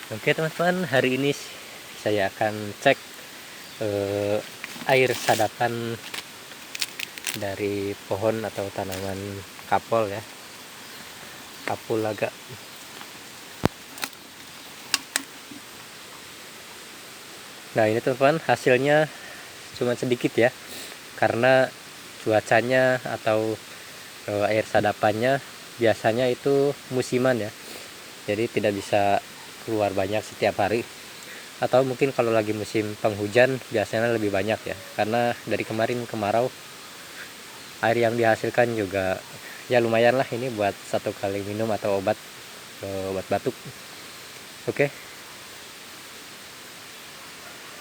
Oke teman-teman, hari ini saya akan cek air sadapan dari pohon atau tanaman kapol ya, kapulaga. Nah ini teman-teman, hasilnya cuma sedikit ya, karena cuacanya atau air sadapannya biasanya itu musiman ya, jadi tidak bisa keluar banyak setiap hari. Atau mungkin kalau lagi musim penghujan biasanya lebih banyak ya, karena dari kemarin kemarau air yang dihasilkan juga ya lumayan lah, ini buat 1 kali minum atau obat batuk. Oke.